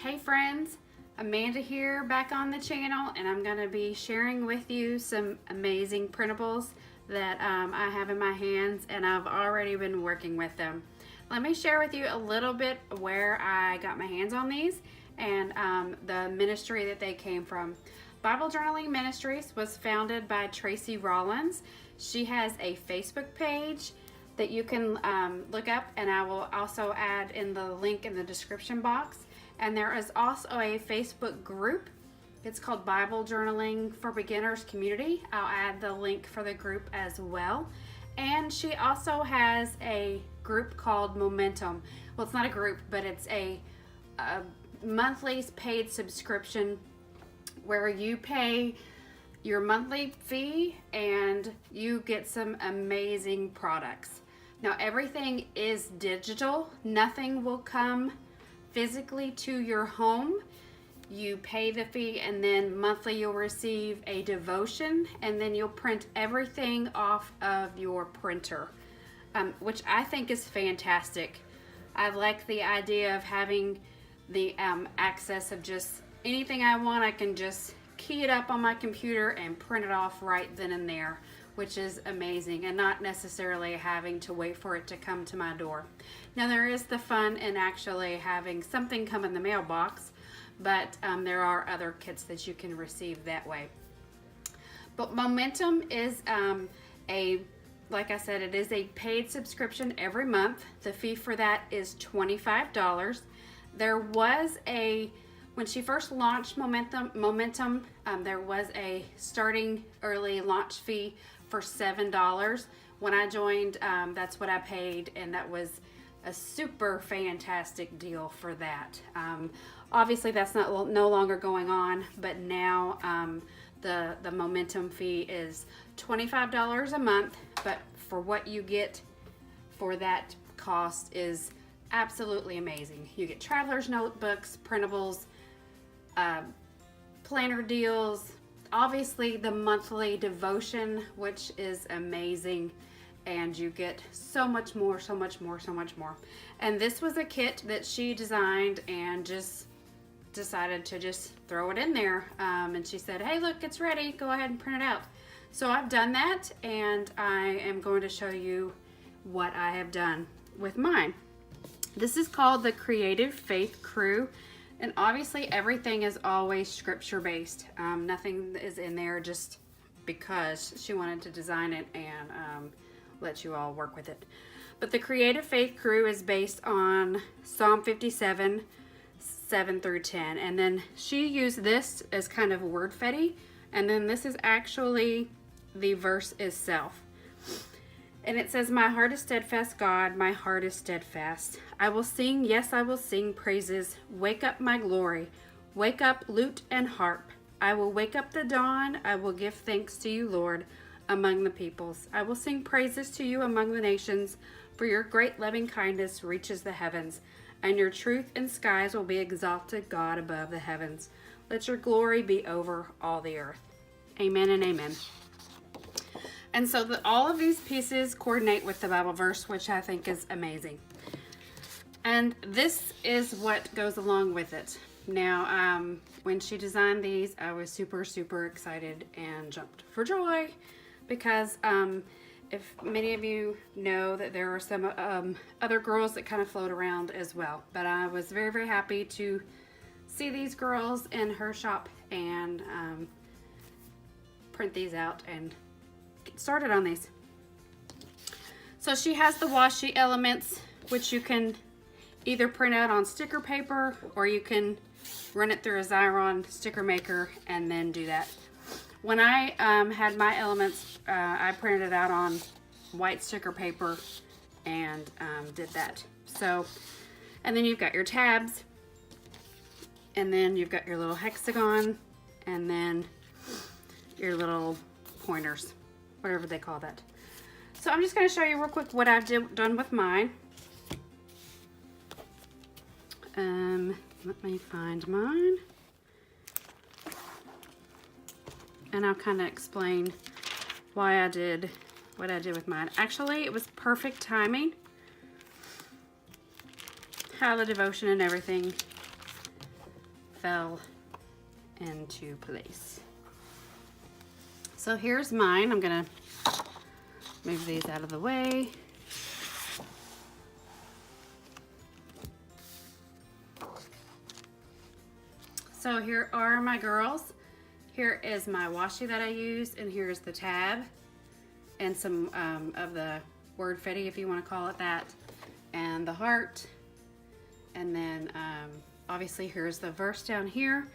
Hey friends, Amanda here back on the channel, and I'm going to be sharing with you some amazing printables that I have in my hands, and I've already been working with them. Let me share with you a little bit where I got my hands on these and the ministry that they came from. Bible Journaling Ministries was founded by Tracy Rollins. She has a Facebook page that you can look up, and I will also add in the link in the description box. And there is also a Facebook group. It's called Bible Journaling for Beginners Community. I'll add the link for the group as well. And she also has a group called Momentum. Well, it's not a group, but it's a monthly paid subscription where you pay your monthly fee and you get some amazing products. Now, everything is digital. Nothing will come physically to your home. You pay the fee, and then monthly you'll receive a devotion, and then you'll print everything off of your printer, which I think is fantastic. I like the idea of having the access of just anything I want. I can just key it up on my computer and print it off right then and there, which is amazing, and not necessarily having to wait for it to come to my door. Now, there is the fun in actually having something come in the mailbox, but there are other kits that you can receive that way. But Momentum is like I said, it is a paid subscription every month. The fee for that is $25. There was when she first launched Momentum, there was a starting early launch fee for $7. When I joined, that's what I paid, and that was a super fantastic deal for that. Obviously, that's no longer going on, but now the Momentum fee is $25 a month. But for what you get for that cost is absolutely amazing. You get traveler's notebooks, printables, planner deals, obviously the monthly devotion, which is amazing, and you get so much more. And this was a kit that she designed and just decided to just throw it in there, and she said, hey, look, it's ready, go ahead and print it out. So I've done that, and I am going to show you what I have done with mine. This is called the Creative Faith Crew. And obviously everything is always scripture based. Nothing is in there just because she wanted to design it and let you all work with it. But the Creative Faith Crew is based on Psalm 57, 7 through 10. And then she used this as kind of word fetty. And then this is actually the verse itself. And it says, my heart is steadfast, God, my heart is steadfast. I will sing, yes, I will sing praises. Wake up, my glory. Wake up, lute and harp. I will wake up the dawn. I will give thanks to you, Lord, among the peoples. I will sing praises to you among the nations, for your great loving kindness reaches the heavens, and your truth in skies will be exalted, God, above the heavens. Let your glory be over all the earth. Amen and amen. And so all of these pieces coordinate with the Bible verse, which I think is amazing. And this is what goes along with it. Now, when she designed these, I was super excited and jumped for joy, because if many of you know that there are some other girls that kind of float around as well. But I was very happy to see these girls in her shop and print these out and get started on these. So she has the washi elements, which you can either print out on sticker paper, or you can run it through a Xyron sticker maker and then do that. When I had my elements, I printed it out on white sticker paper and did that. So, and then you've got your tabs, and then you've got your little hexagon, and then your little pointers, whatever they call that. So I'm just going to show you real quick what I've done with mine. Let me find mine, and I'll kind of explain why I did what I did with mine. Actually, it was perfect timing, how the devotion and everything fell into place. So here's mine. I'm gonna move these out of the way. So here are my girls. Here is my washi that I use, and here's the tab and some of the word fetty, if you want to call it that, and the heart. And then obviously here's the verse down here.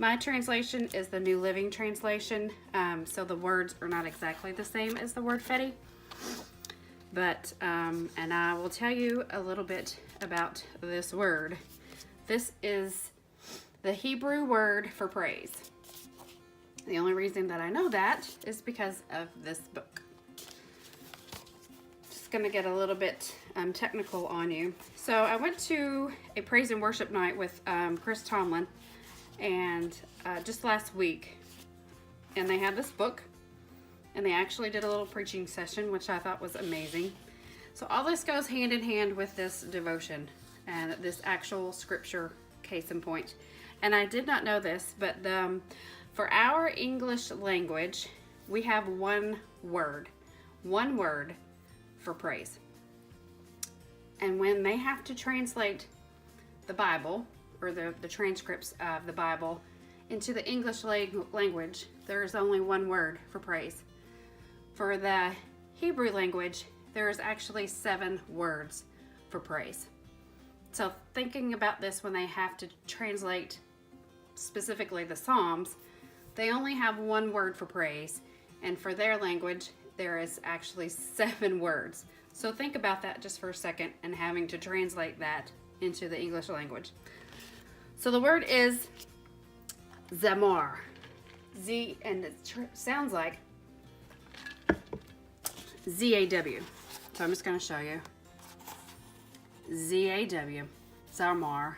My translation is the New Living Translation, so the words are not exactly the same as the word fetty. But, and I will tell you a little bit about this word. This is the Hebrew word for praise. The only reason that I know that is because of this book. Just gonna get a little bit technical on you. So I went to a praise and worship night with Chris Tomlin, and just last week, and they had this book, and they actually did a little preaching session, which I thought was amazing. So all this goes hand in hand with this devotion and this actual scripture, case in point. And I did not know this, but for our English language, we have one word for praise. And when they have to translate the Bible, or the transcripts of the Bible, into the English language, there is only one word for praise. For the Hebrew language, there is actually 7 words for praise. So thinking about this, when they have to translate specifically the Psalms, they only have one word for praise, and for their language there is actually 7 words. So think about that just for a second, and having to translate that into the English language. So the word is zamar, and it sounds like Z-A-W. So I'm just going to show you. Z-A-W, zamar.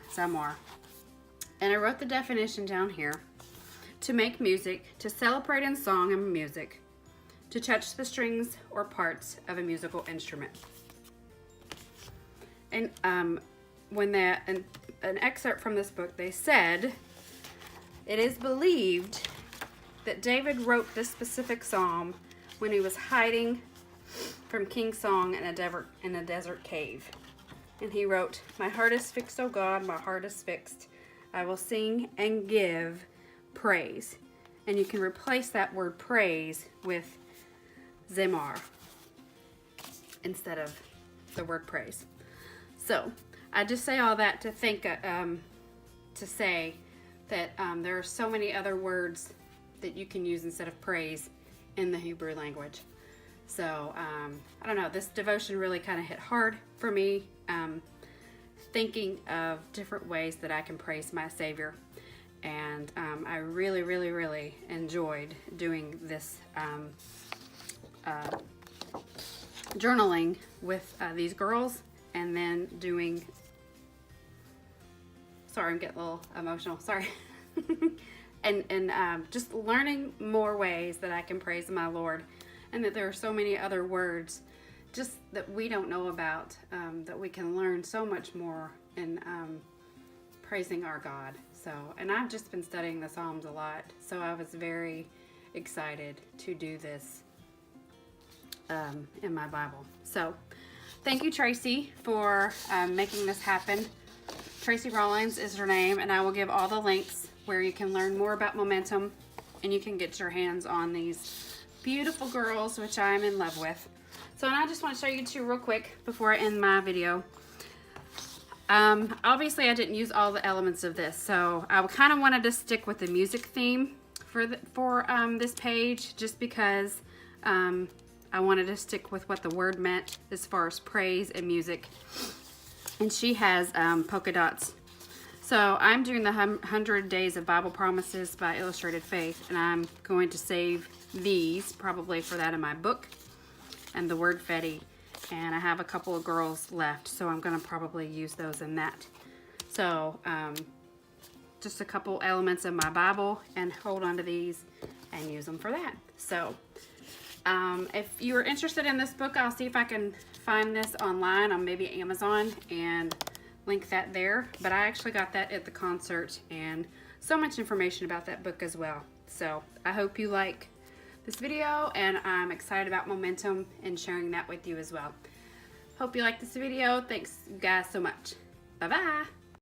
And I wrote the definition down here. To make music, to celebrate in song and music, to touch the strings or parts of a musical instrument. And when an excerpt from this book, they said, it is believed that David wrote this specific psalm when he was hiding from King Song in a desert cave. And he wrote, "My heart is fixed, O God, my heart is fixed. I will sing and give praise." And you can replace that word praise with zemar instead of the word praise. So I just say all that to think, to say that there are so many other words that you can use instead of praise in the Hebrew language. So I don't know, this devotion really kind of hit hard for me, thinking of different ways that I can praise my Savior. And I really, really, really enjoyed doing this journaling with these girls, and then doing, sorry, I'm getting a little emotional, sorry. and just learning more ways that I can praise my Lord, and that there are so many other words just that we don't know about, that we can learn so much more in praising our God. So, and I've just been studying the Psalms a lot, so I was very excited to do this in my Bible. So thank you, Tracy, for making this happen. Tracy Rollins is her name, and I will give all the links where you can learn more about Momentum, and you can get your hands on these beautiful girls, which I'm in love with. So, and I just want to show you two real quick before I end my video. Obviously I didn't use all the elements of this, so I kind of wanted to stick with the music theme for this page, just because I wanted to stick with what the word meant as far as praise and music. And she has polka dots. So I'm doing the 100 Days of Bible Promises by Illustrated Faith, and I'm going to save these probably for that in my book, and the word fetty. And I have a couple of girls left, so I'm going to probably use those in that. So just a couple elements of my Bible, and hold on to these and use them for that. So if you're interested in this book, I'll see if I can find this online on maybe Amazon and link that there. But I actually got that at the concert, and so much information about that book as well. So I hope you like this video, and I'm excited about momentum and sharing that with you as well. Hope you like this video. Thanks you guys so much. Bye bye.